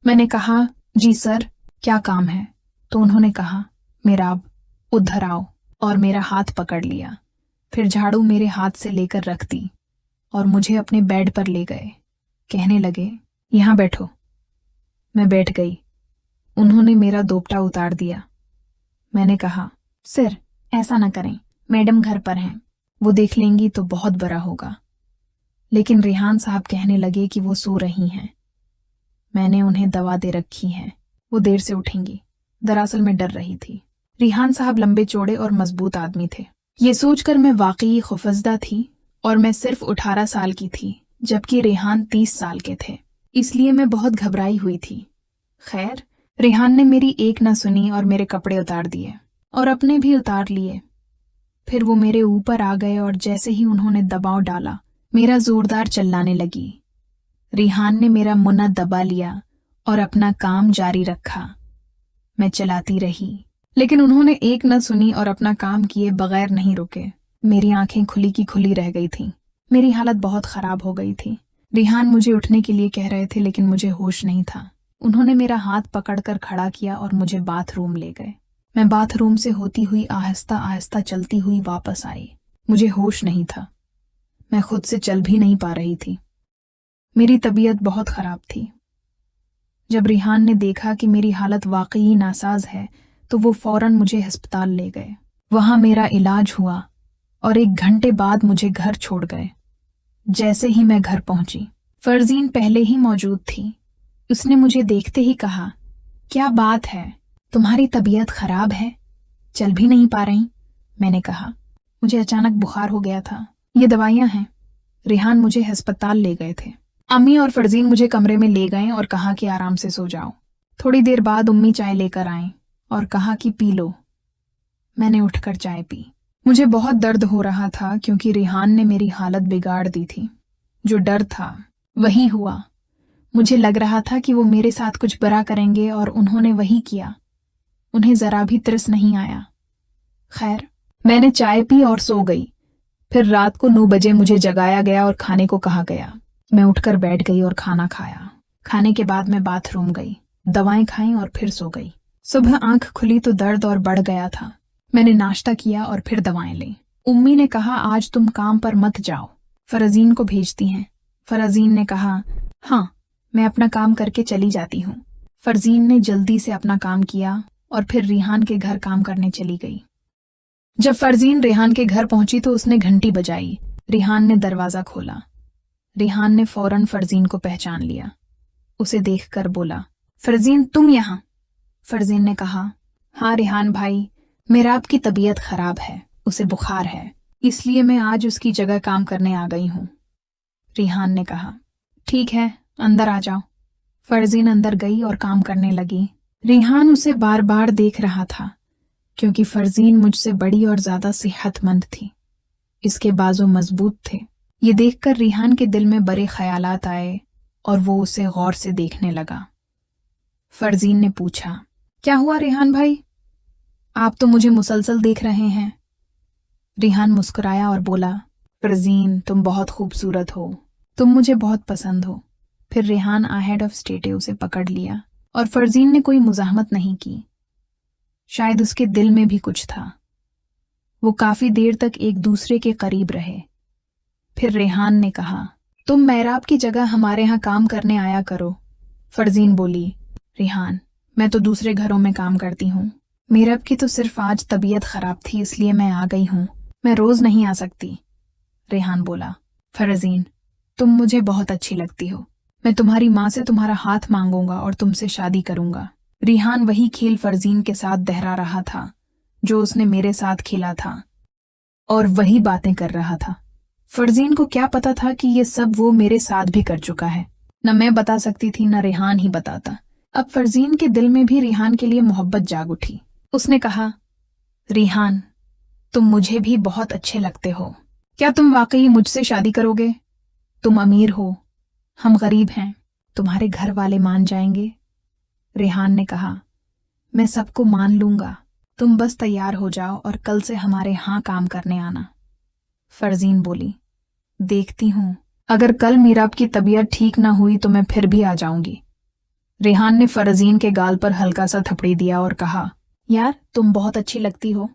मैंने कहा, जी सर, क्या काम है? तो उन्होंने कहा, मेराब, उधर आओ, और मेरा हाथ पकड़ लिया। फिर झाड़ू मेरे हाथ से लेकर रख दी और मुझे अपने बेड पर ले गए। कहने लगे, यहाँ बैठो। मैं बैठ गई। उन्होंने मेरा दोपटा उतार दिया। मैंने कहा, सर, ऐसा न करें, मैडम घर पर हैं, वो देख लेंगी तो बहुत बुरा होगा। लेकिन रेहान साहब कहने लगे कि वो सो रही हैं। मैंने उन्हें दवा दे रखी है, वो देर से उठेंगी। दरअसल मैं डर रही थी। रेहान साहब लंबे चौड़े और मजबूत आदमी थे। ये सोचकर मैं वाकई खौफजदा थी और मैं सिर्फ 18 साल की थी, जबकि रेहान 30 साल के थे। इसलिए मैं बहुत घबराई हुई थी। खैर, रेहान ने मेरी एक न सुनी और मेरे कपड़े उतार दिए और अपने भी उतार लिए। फिर वो मेरे ऊपर आ गए और जैसे ही उन्होंने दबाव डाला, मेरा जोरदार चिल्लाने लगी। रेहान ने मेरा मुन्ना दबा लिया और अपना काम जारी रखा। मैं चलाती रही, लेकिन उन्होंने एक न सुनी और अपना काम किए बगैर नहीं रुके। मेरी आंखें खुली की खुली रह गई थीं। मेरी हालत बहुत खराब हो गई थी। रेहान मुझे उठने के लिए कह रहे थे, लेकिन मुझे होश नहीं था। उन्होंने मेरा हाथ पकड़कर खड़ा किया और मुझे बाथरूम ले गए। मैं बाथरूम से होती हुई आहिस्ता आहिस्ता चलती हुई वापस आई। मुझे होश नहीं था। मैं खुद से चल भी नहीं पा रही थी। मेरी तबीयत बहुत खराब थी। जब रेहान ने देखा कि मेरी हालत वाकई नासाज है, तो वो फौरन मुझे अस्पताल ले गए। वहां मेरा इलाज हुआ और 1 घंटे बाद मुझे घर छोड़ गए। जैसे ही मैं घर पहुंची, फरजीन पहले ही मौजूद थी। उसने मुझे देखते ही कहा, क्या बात है, तुम्हारी तबीयत खराब है, चल भी नहीं पा रही? मैंने कहा, मुझे अचानक बुखार हो गया था, ये दवाइयां हैं। रेहान मुझे अस्पताल ले गए थे। अम्मी और फरजीन मुझे कमरे में ले गए और कहा कि आराम से सो जाओ। थोड़ी देर बाद उम्मी चाय लेकर आईं और कहा कि पी लो। मैंने उठकर चाय पी। मुझे बहुत दर्द हो रहा था क्योंकि रेहान ने मेरी हालत बिगाड़ दी थी। जो डर था वही हुआ। मुझे लग रहा था कि वो मेरे साथ कुछ बुरा करेंगे और उन्होंने वही किया। उन्हें जरा भी तरस नहीं आया। खैर, मैंने चाय पी और सो गई। फिर रात को 9 बजे मुझे जगाया गया और खाने को कहा गया। मैं उठकर बैठ गई और खाना खाया। खाने के बाद मैं बाथरूम गई, दवाएं खाईं और फिर सो गई। सुबह आंख खुली तो दर्द और बढ़ गया था। मैंने नाश्ता किया और फिर दवाएं ली। उम्मी ने कहा, आज तुम काम पर मत जाओ, फरजीन को भेजती हैं। फरजीन ने कहा, हाँ, मैं अपना काम करके चली जाती हूँ। फरजीन ने जल्दी से अपना काम किया और फिर रेहान के घर काम करने चली गई। जब फरजीन रेहान के घर पहुंची तो उसने घंटी बजाई। रेहान ने दरवाजा खोला। रेहान ने फौरन फरजीन को पहचान लिया। उसे देखकर बोला, फरजीन, तुम यहाँ? फरजीन ने कहा, हाँ रेहान भाई, मेराब की तबीयत खराब है, उसे बुखार है, इसलिए मैं आज उसकी जगह काम करने आ गई हूँ। रेहान ने कहा, ठीक है, अंदर आ जाओ। फरजीन अंदर गई और काम करने लगी। रेहान उसे बार बार देख रहा था क्योंकि फरजीन मुझसे बड़ी और ज्यादा सेहतमंद थी। इसके बाजू मजबूत थे। ये देखकर रेहान के दिल में बड़े ख्यालात आए और वो उसे गौर से देखने लगा। फरजीन ने पूछा, क्या हुआ रेहान भाई, आप तो मुझे मुसलसल देख रहे हैं। रेहान मुस्कुराया और बोला, फरजीन, तुम बहुत खूबसूरत हो, तुम मुझे बहुत पसंद हो। फिर रेहान अहेड ऑफ स्टेटे उसे पकड़ लिया और फरजीन ने कोई मुजाहमत नहीं की। शायद उसके दिल में भी कुछ था। वो काफी देर तक एक दूसरे के करीब रहे। फिर रेहान ने कहा, तुम मेहराब की जगह हमारे यहाँ काम करने आया करो। फरजीन बोली, रेहान, मैं तो दूसरे घरों में काम करती हूँ। मेहराब की तो सिर्फ आज तबीयत खराब थी, इसलिए मैं आ गई हूँ, मैं रोज नहीं आ सकती। रेहान बोला, फरजीन, तुम मुझे बहुत अच्छी लगती हो, मैं तुम्हारी माँ से तुम्हारा हाथ मांगूंगा और तुमसे शादी करूंगा। रेहान वही खेल फरजीन के साथ दोहरा रहा था जो उसने मेरे साथ खेला था और वही बातें कर रहा था। फरजीन को क्या पता था कि ये सब वो मेरे साथ भी कर चुका है। न मैं बता सकती थी, न रेहान ही बताता। अब फरजीन के दिल में भी रेहान के लिए मोहब्बत जाग उठी। उसने कहा, रेहान, तुम मुझे भी बहुत अच्छे लगते हो, क्या तुम वाकई मुझसे शादी करोगे? तुम अमीर हो, हम गरीब हैं, तुम्हारे घर वाले मान जाएंगे। रेहान ने कहा, मैं सबको मान लूंगा, तुम बस तैयार हो जाओ और कल से हमारे यहाँ काम करने आना। फरजीन बोली, देखती हूँ, अगर कल मीराब की तबीयत ठीक ना हुई तो मैं फिर भी आ जाऊंगी। रेहान ने फरजीन के गाल पर हल्का सा थपड़ी दिया और कहा, यार तुम बहुत अच्छी लगती हो।